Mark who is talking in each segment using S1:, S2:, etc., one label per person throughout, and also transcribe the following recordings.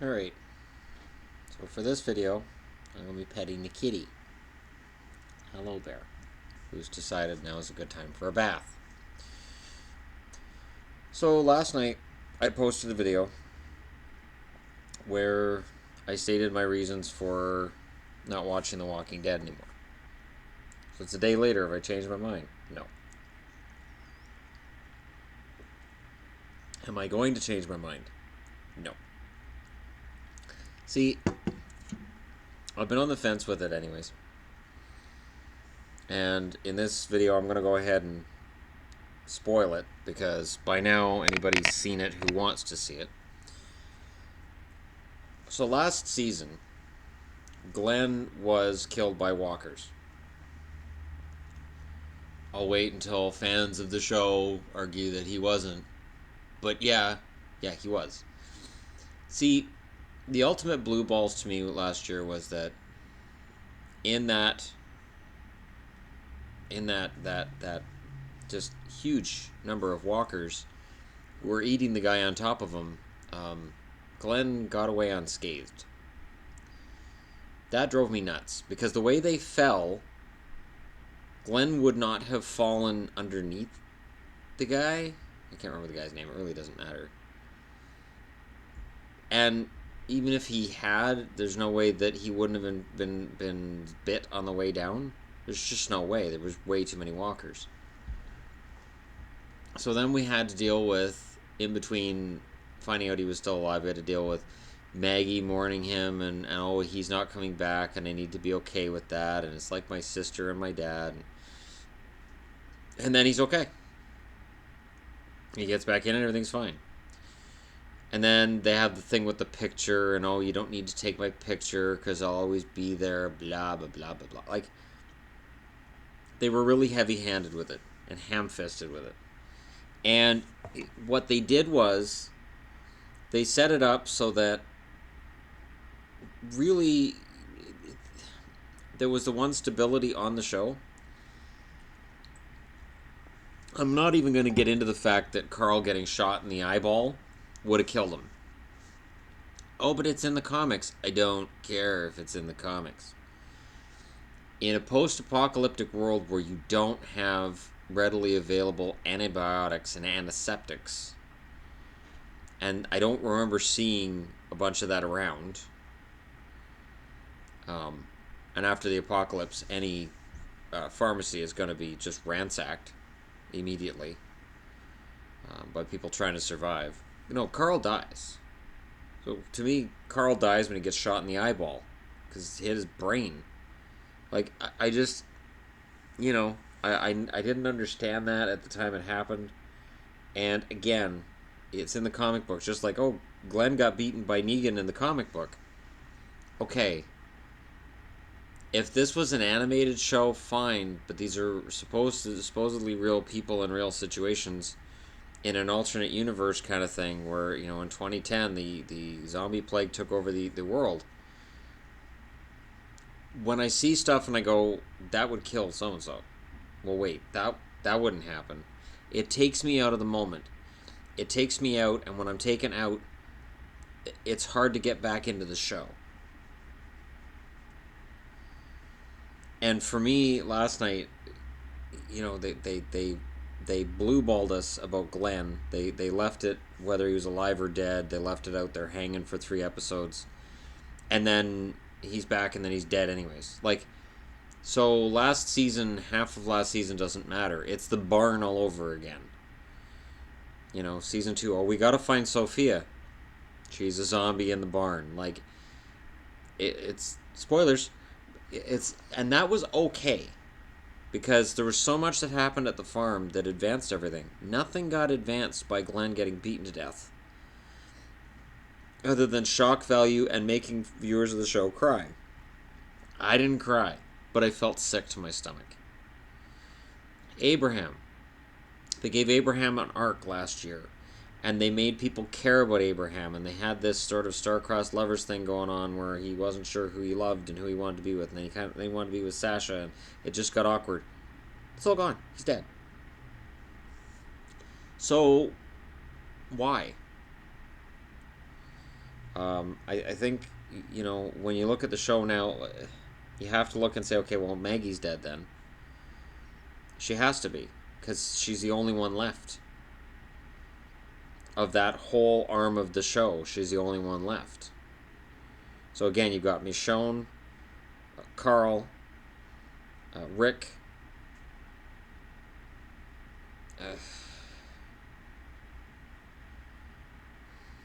S1: Alright, so for this video, I'm going to be petting the kitty. Hello there. Who's decided now is a good time for a bath. So last night, I posted a video where I stated my reasons for not watching The Walking Dead anymore. So it's a day later. Have I changed my mind? No. Am I going to change my mind? No. See, I've been on the fence with it anyways. And in this video, I'm going to go ahead and spoil it because by now anybody's seen it who wants to see it. So last season, Glenn was killed by walkers. I'll wait until fans of the show argue that he wasn't. But yeah, he was. See, the ultimate blue balls to me last year was that in that that just huge number of walkers who were eating the guy on top of him, Glenn got away unscathed. That drove me nuts because the way they fell, Glenn would not have fallen underneath the guy. I can't remember the guy's name. It really doesn't matter. And even if he had, there's no way that he wouldn't have been bit on the way down. There's just no way. There was way too many walkers. So then we had to deal with, in between finding out he was still alive, we had to deal with Maggie mourning him and oh, he's not coming back and I need to be okay with that. And it's like my sister and my dad. And then he's okay. He gets back in and everything's fine. And then they have the thing with the picture and oh, you don't need to take my picture because I'll always be there, blah, blah, blah, blah, blah. Like, they were really heavy-handed with it and ham-fisted with it. And what they did was they set it up so that really there was the one stability on the show. I'm not even going to get into the fact that Carl getting shot in the eyeball would have killed him. Oh, but it's in the comics. I don't care if it's in the comics. In a post-apocalyptic world where you don't have readily available antibiotics and antiseptics, and I don't remember seeing a bunch of that around, and after the apocalypse, any pharmacy is going to be just ransacked immediately by people trying to survive. Carl dies. So to me, Carl dies when he gets shot in the eyeball because it hit his brain. Like, I just, I didn't understand that at the time it happened. And again, it's in the comic books. Just like, oh, Glenn got beaten by Negan in the comic book. Okay. If this was an animated show, fine. But these are supposedly real people in real situations in an alternate universe kind of thing where, in 2010, the zombie plague took over the world. When I see stuff and I go, that would kill so-and-so. Well, wait, that wouldn't happen. It takes me out of the moment. It takes me out, and when I'm taken out, it's hard to get back into the show. And for me, last night, they blue-balled us about Glenn. They left it, whether he was alive or dead, they left it out there hanging for 3 episodes. And then he's back and then he's dead anyways. Like, so last season, half of last season doesn't matter. It's the barn all over again. Season 2, oh, we gotta find Sophia. She's a zombie in the barn. Like, it's spoilers. And that was okay. Because there was so much that happened at the farm that advanced everything. Nothing got advanced by Glenn getting beaten to death. Other than shock value and making viewers of the show cry. I didn't cry, but I felt sick to my stomach. Abraham. They gave Abraham an arc last year, and they made people care about Abraham, and they had this sort of star-crossed lovers thing going on where he wasn't sure who he loved and who he wanted to be with, and then he wanted to be with Sasha, and it just got awkward. It's all gone. He's dead. So, why? I think, when you look at the show now, you have to look and say, okay, well, Maggie's dead then. She has to be, because she's the only one left. Of that whole arm of the show, she's the only one left. So again, you've got Michonne, Carl, Rick. Uh,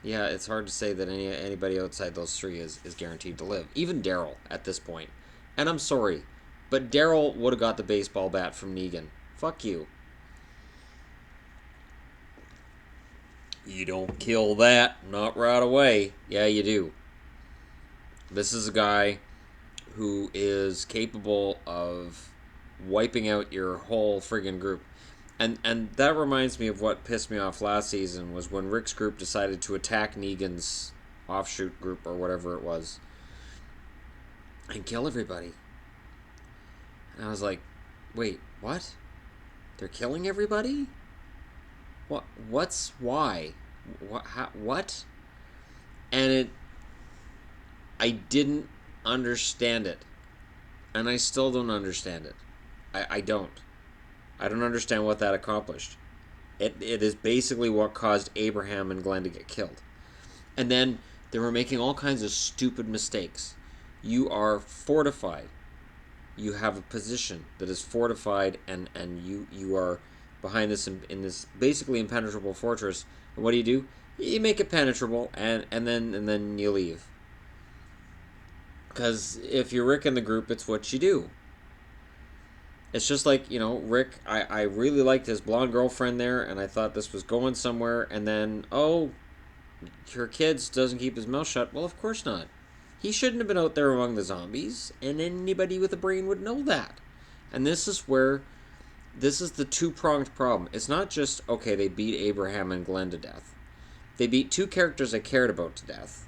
S1: yeah, it's hard to say that anybody outside those three is guaranteed to live. Even Daryl at this point. And I'm sorry, but Daryl would have got the baseball bat from Negan. Fuck you. You don't kill that, not right away. Yeah, you do. This is a guy who is capable of wiping out your whole friggin' group. And that reminds me of what pissed me off last season was when Rick's group decided to attack Negan's offshoot group or whatever it was and kill everybody. And I was like, wait, what? They're killing everybody? What's why? What? And I didn't understand it. And I still don't understand it. I don't. I don't understand what that accomplished. It is basically what caused Abraham and Glenn to get killed. And then they were making all kinds of stupid mistakes. You are fortified. You have a position that is fortified, and you are behind this in this basically impenetrable fortress. And what do? You make it penetrable, and then you leave. Because if you're Rick in the group, it's what you do. It's just like, Rick, I really liked his blonde girlfriend there, and I thought this was going somewhere, and then, oh, your kids doesn't keep his mouth shut. Well, of course not. He shouldn't have been out there among the zombies, and anybody with a brain would know that. And this is the two-pronged problem. It's not just, okay, they beat Abraham and Glenn to death. They beat two characters I cared about to death.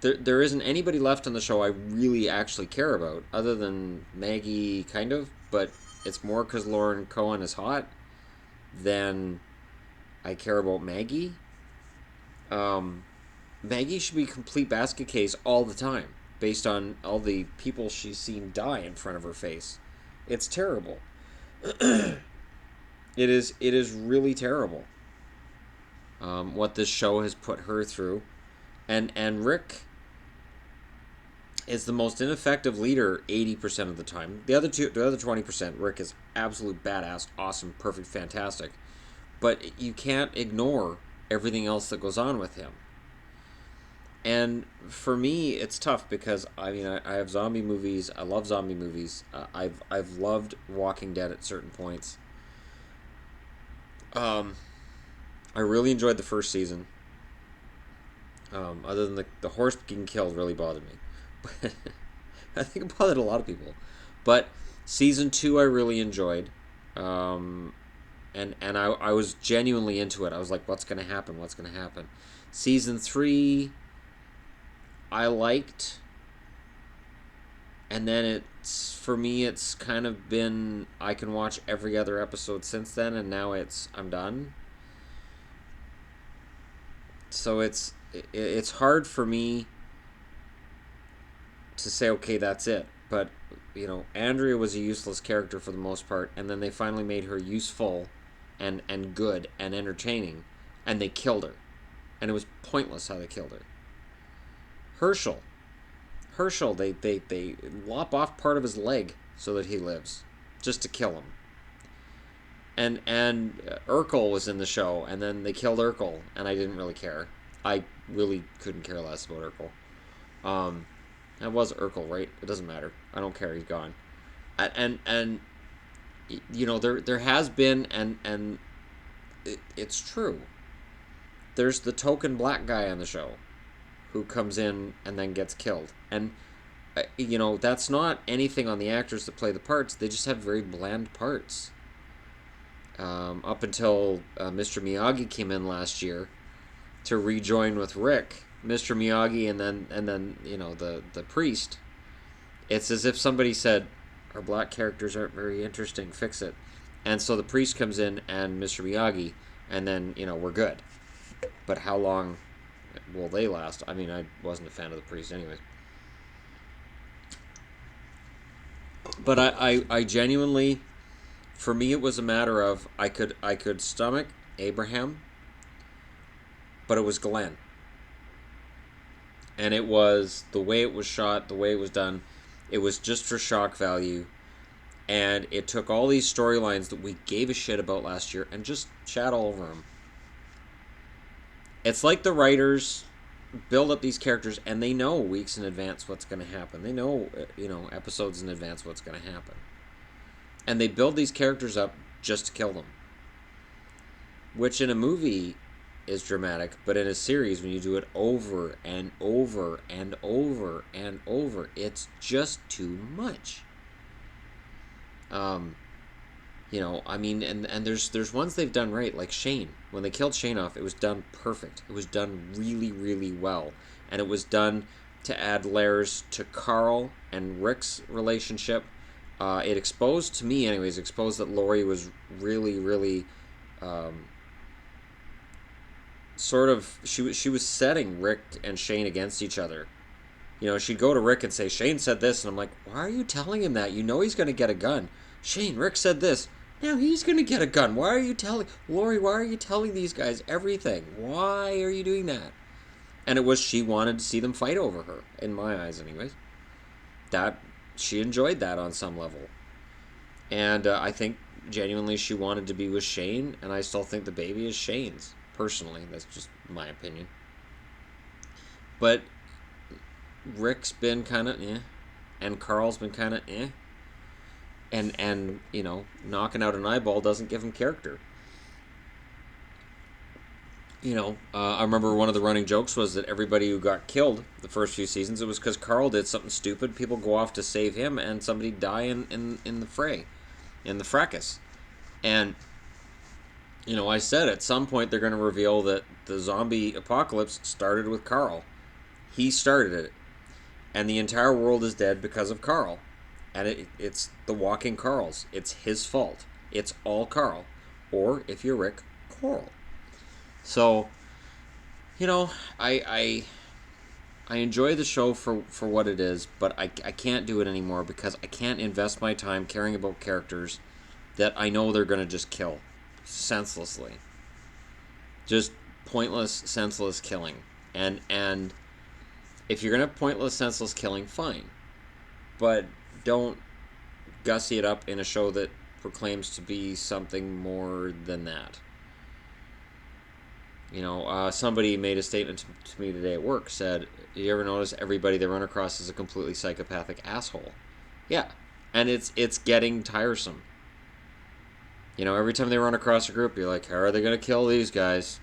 S1: There isn't anybody left on the show I really actually care about, other than Maggie, kind of, but it's more because Lauren Cohen is hot than I care about Maggie. Maggie should be a complete basket case all the time, based on all the people she's seen die in front of her face. It's terrible. It is really terrible. What this show has put her through, and Rick is the most ineffective leader 80% of the time. The other 20%, Rick is absolute badass, awesome, perfect, fantastic. But you can't ignore everything else that goes on with him. And for me, it's tough because I have zombie movies. I love zombie movies. I've loved Walking Dead at certain points. I really enjoyed the first season. Other than the horse getting killed really bothered me. I think it bothered a lot of people. But season 2 I really enjoyed. And I was genuinely into it. I was like, what's going to happen? What's going to happen? Season 3 I liked. And then for me it's kind of been, I can watch every other episode since then, and now I'm done. So it's hard for me to say, okay, that's it. But, Andrea was a useless character for the most part, and then they finally made her useful and good and entertaining, and they killed her. And it was pointless how they killed her. Herschel, they lop off part of his leg so that he lives, just to kill him. And Urkel was in the show, and then they killed Urkel, and I didn't really care. I really couldn't care less about Urkel. That was Urkel, right? It doesn't matter. I don't care. He's gone. And there has been, and it's true. There's the token black guy on the show who comes in and then gets killed. And, that's not anything on the actors that play the parts. They just have very bland parts. Up until Mr. Miyagi came in last year to rejoin with Rick. Mr. Miyagi and then the priest. It's as if somebody said, our black characters aren't very interesting, fix it. And so the priest comes in and Mr. Miyagi, and then we're good. But how long will they last? I mean, I wasn't a fan of the priest anyways. But I genuinely, for me, it was a matter of I could stomach Abraham, but it was Glenn, and it was the way it was shot, the way it was done. It was just for shock value, and it took all these storylines that we gave a shit about last year and just chat all over them. It's like the writers build up these characters and they know weeks in advance what's going to happen. They know, episodes in advance what's going to happen. And they build these characters up just to kill them. Which in a movie is dramatic, but in a series, when you do it over and over and over and over, it's just too much. I mean, and there's ones they've done right, like Shane. When they killed Shane off, it was done perfect. It was done really, really well, and it was done to add layers to Carl and Rick's relationship. It exposed, to me anyways, exposed that Lori was really, really, sort of, she was setting Rick and Shane against each other. She'd go to Rick and say, Shane said this, and I'm like, why are you telling him that? You know he's going to get a gun. Shane, Rick said this. Now he's going to get a gun. Why are you telling... Lori, why are you telling these guys everything? Why are you doing that? And it was she wanted to see them fight over her, in my eyes anyways. That, she enjoyed that on some level. And I think, genuinely, she wanted to be with Shane, and I still think the baby is Shane's, personally. That's just my opinion. But Rick's been kind of and Carl's been kind of and knocking out an eyeball doesn't give him character. I remember one of the running jokes was that everybody who got killed the first few seasons, it was because Carl did something stupid. People go off to save him, and somebody die in the fray, in the fracas. And I said at some point they're going to reveal that the zombie apocalypse started with Carl. He started it. And the entire world is dead because of Carl. And it's the walking Carls. It's his fault. It's all Carl. Or, if you're Rick, Coral. So, I enjoy the show for what it is, but I can't do it anymore because I can't invest my time caring about characters that I know they're going to just kill senselessly. Just pointless, senseless killing. And if you're going to have pointless, senseless killing, fine. But don't gussy it up in a show that proclaims to be something more than that. Somebody made a statement to me today at work, said, you ever notice everybody they run across is a completely psychopathic asshole? Yeah. And it's getting tiresome. Every time they run across a group, you're like, how are they going to kill these guys?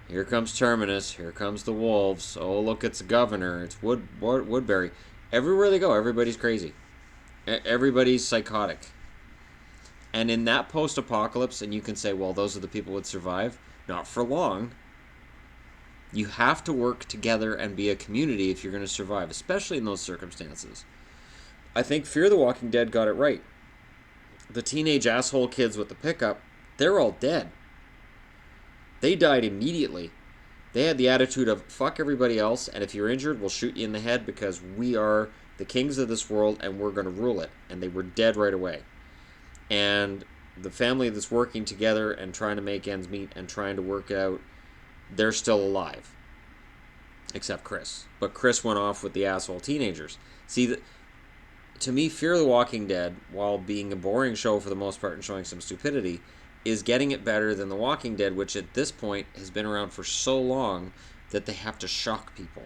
S1: Here comes Terminus. Here comes the wolves. Oh, look, it's the governor. It's Woodbury. Everywhere they go, everybody's crazy. Everybody's psychotic. And in that post-apocalypse, and you can say, well, those are the people who would survive. Not for long. You have to work together and be a community if you're going to survive, especially in those circumstances. I think Fear the Walking Dead got it right. The teenage asshole kids with the pickup, they're all dead. They died immediately. They had the attitude of, fuck everybody else, and if you're injured, we'll shoot you in the head because we are the kings of this world and we're going to rule it. And they were dead right away. And the family that's working together and trying to make ends meet and trying to work out, they're still alive. Except Chris. But Chris went off with the asshole teenagers. See, to me, Fear the Walking Dead, while being a boring show for the most part and showing some stupidity, is getting it better than The Walking Dead, which at this point has been around for so long that they have to shock people.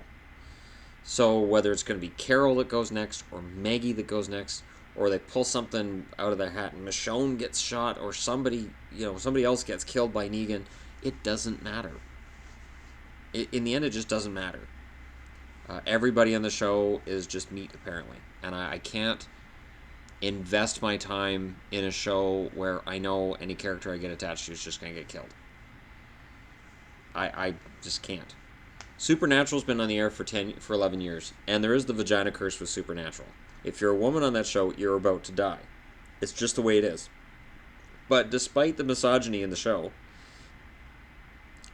S1: So whether it's going to be Carol that goes next, or Maggie that goes next, or they pull something out of their hat and Michonne gets shot, or somebody else gets killed by Negan, it doesn't matter. In the end, it just doesn't matter. Everybody on the show is just meat, apparently. And I can't invest my time in a show where I know any character I get attached to is just going to get killed. I just can't. Supernatural's been on the air for 11 years, and there is the vagina curse with Supernatural. If you're a woman on that show, you're about to die. It's just the way it is. But despite the misogyny in the show,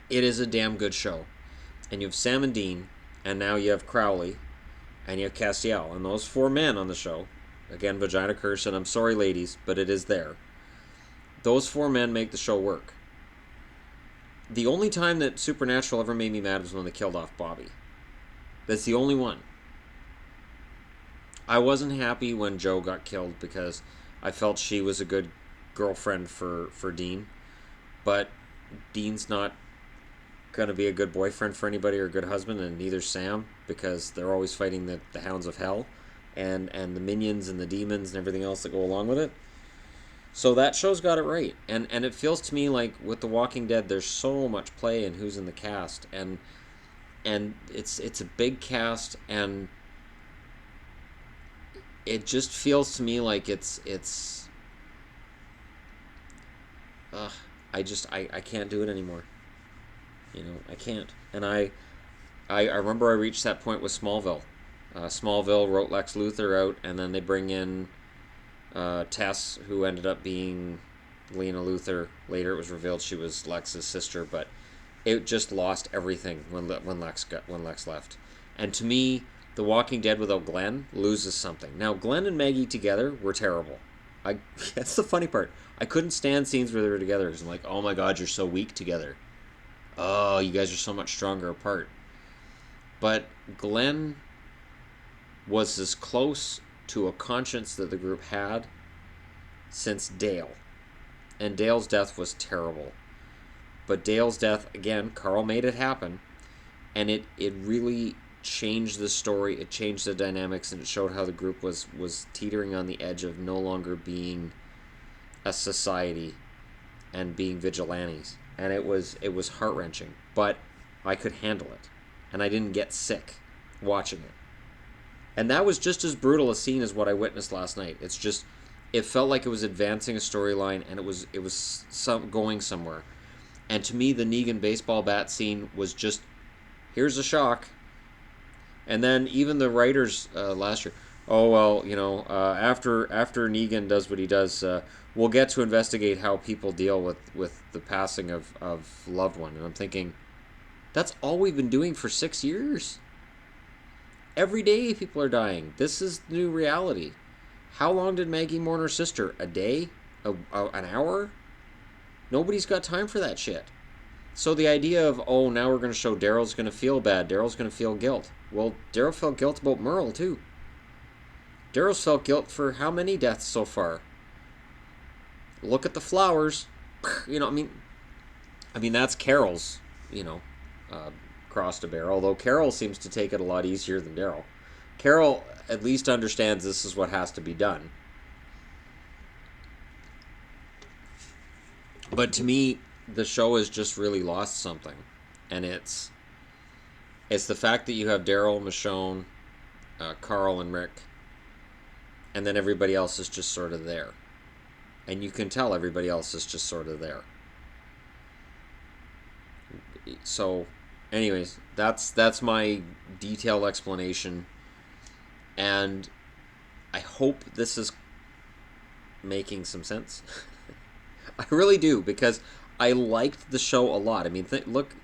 S1: it is a damn good show. and you have Sam and Dean, and now you have Crowley, and you have Castiel, and those 4 men on the show, again, Vagina Curse, and I'm sorry, ladies, but it is there. Those 4 men make the show work. The only time that Supernatural ever made me mad was when they killed off Bobby. That's the only one. I wasn't happy when Jo got killed because I felt she was a good girlfriend for Dean. But Dean's not going to be a good boyfriend for anybody or a good husband, and neither Sam, because they're always fighting the hounds of hell and the minions and the demons and everything else that go along with it. So that show's got it right. And it feels to me like with The Walking Dead, there's so much play in who's in the cast. And it's a big cast, and it just feels to me like it's I can't do it anymore. I can't. And I remember I reached that point with Smallville. Smallville wrote Lex Luthor out, and then they bring in Tess, who ended up being Lena Luthor. Later, it was revealed she was Lex's sister, but it just lost everything when Lex left. And to me, The Walking Dead without Glenn loses something. Now, Glenn and Maggie together were terrible. That's the funny part. I couldn't stand scenes where they were together because I'm like, oh my god, you're so weak together. Oh, you guys are so much stronger apart. But Glenn was as close to a conscience that the group had since Dale. And Dale's death was terrible. But Dale's death, again, Carl made it happen. And it really changed the story. It changed the dynamics, and it showed how the group was teetering on the edge of no longer being a society and being vigilantes. And it was heart-wrenching. But I could handle it. And I didn't get sick watching it. And that was just as brutal a scene as what I witnessed last night. It's just, it felt like it was advancing a storyline, and it was going somewhere. And to me, the Negan baseball bat scene was just, here's a shock. And then even the writers last year, oh well, after Negan does what he does, we'll get to investigate how people deal with the passing of loved one. And I'm thinking, that's all we've been doing for 6 years. Every day people are dying. This is the new reality. How long did Maggie mourn her sister? A day? An hour? Nobody's got time for that shit. So the idea of, oh, now we're going to show Daryl's going to feel bad. Daryl's going to feel guilt. Well, Daryl felt guilt about Merle, too. Daryl's felt guilt for how many deaths so far? Look at the flowers. I mean, that's Carol's, cross to bear, although Carol seems to take it a lot easier than Daryl. Carol at least understands this is what has to be done. But to me, the show has just really lost something. And it's the fact that you have Daryl, Michonne, Carl, and Rick, and then everybody else is just sort of there. And you can tell everybody else is just sort of there. So, anyways, that's my detailed explanation, and I hope this is making some sense. I really do, because I liked the show a lot. I mean, look,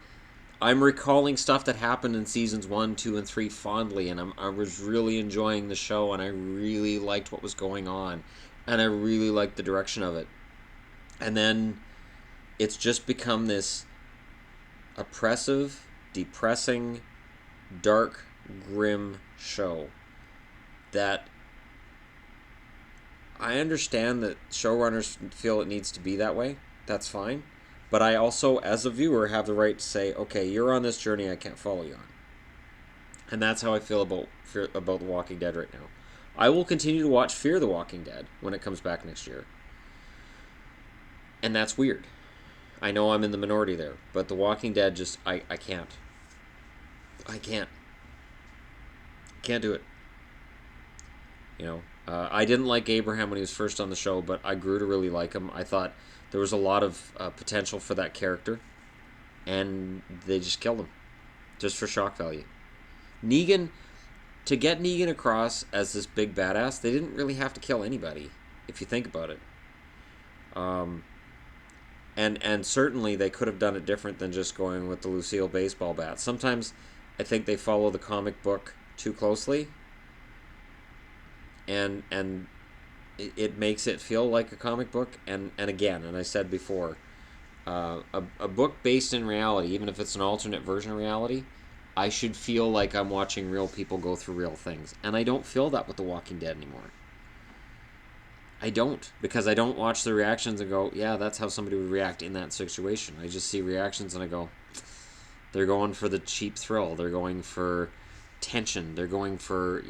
S1: I'm recalling stuff that happened in seasons 1, 2, and 3 fondly, and I was really enjoying the show, and I really liked what was going on, and I really liked the direction of it. And then it's just become this oppressive, depressing, dark, grim show that I understand that showrunners feel it needs to be that way. That's fine. But I also, as a viewer, have the right to say, okay, you're on this journey I can't follow you on. And that's how I feel about The Walking Dead right now. I will continue to watch Fear the Walking Dead when it comes back next year. And that's weird. I know I'm in the minority there, but The Walking Dead just, I can't. I can't. Can't do it. I didn't like Abraham when he was first on the show, but I grew to really like him. I thought there was a lot of potential for that character, and they just killed him, just for shock value. Negan, to get Negan across as this big badass, they didn't really have to kill anybody, if you think about it. And certainly they could have done it different than just going with the Lucille baseball bat. Sometimes I think they follow the comic book too closely, and it makes it feel like a comic book. And again, and I said before, a book based in reality, even if it's an alternate version of reality, I should feel like I'm watching real people go through real things. And I don't feel that with The Walking Dead anymore. I don't, because I don't watch the reactions and go, yeah, that's how somebody would react in that situation. I just see reactions and I go, they're going for the cheap thrill. They're going for tension. They're going for,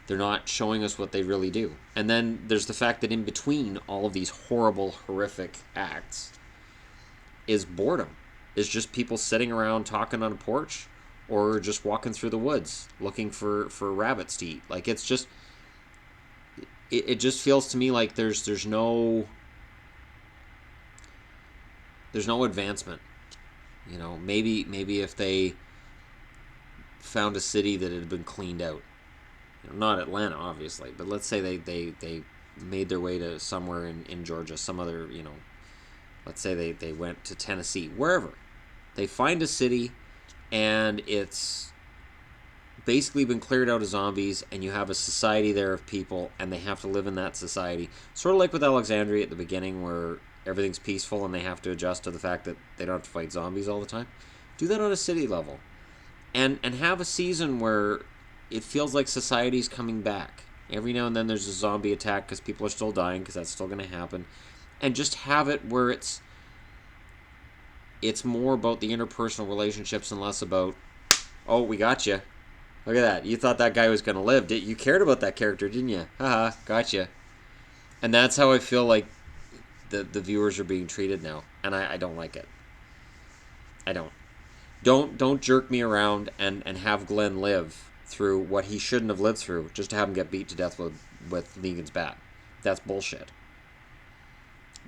S1: they're not showing us what they really do. And then there's the fact that in between all of these horrible, horrific acts is boredom. Is just people sitting around talking on a porch or just walking through the woods looking for rabbits to eat. Like, it's just, it just feels to me like there's no advancement. Maybe if they found a city that had been cleaned out, not Atlanta obviously, but let's say they made their way to somewhere in Georgia, some other, let's say they went to Tennessee, wherever. They find a city and it's basically been cleared out of zombies, and you have a society there of people, and they have to live in that society. Sort of like with Alexandria at the beginning, where everything's peaceful and they have to adjust to the fact that they don't have to fight zombies all the time. Do that on a city level. And have a season where it feels like society's coming back. Every now and then there's a zombie attack because people are still dying, because that's still going to happen. And just have it where it's more about the interpersonal relationships and less about, oh, we got you. Look at that. You thought that guy was going to live. You cared about that character, didn't you? Haha, gotcha. And that's how I feel like the viewers are being treated now. And I don't like it. I don't. Don't jerk me around and have Glenn live through what he shouldn't have lived through just to have him get beat to death with Negan's bat. That's bullshit.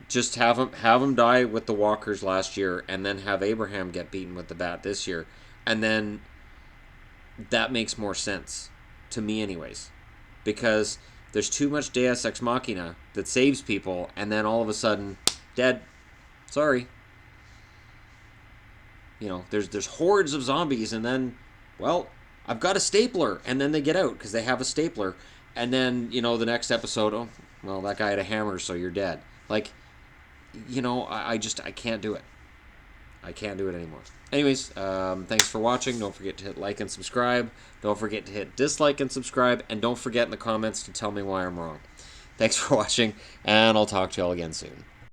S1: Just have him die with the walkers last year, and then have Abraham get beaten with the bat this year. And then that makes more sense to me anyways, because there's too much Deus Ex Machina that saves people and then all of a sudden dead. Sorry. There's hordes of zombies, and then, well, I've got a stapler, and then they get out because they have a stapler, and then the next episode, oh, well, that guy had a hammer, so you're dead. Like, I can't do it. I can't do it anymore. Anyways, thanks for watching. Don't forget to hit like and subscribe. Don't forget to hit dislike and subscribe. And don't forget in the comments to tell me why I'm wrong. Thanks for watching, and I'll talk to y'all again soon.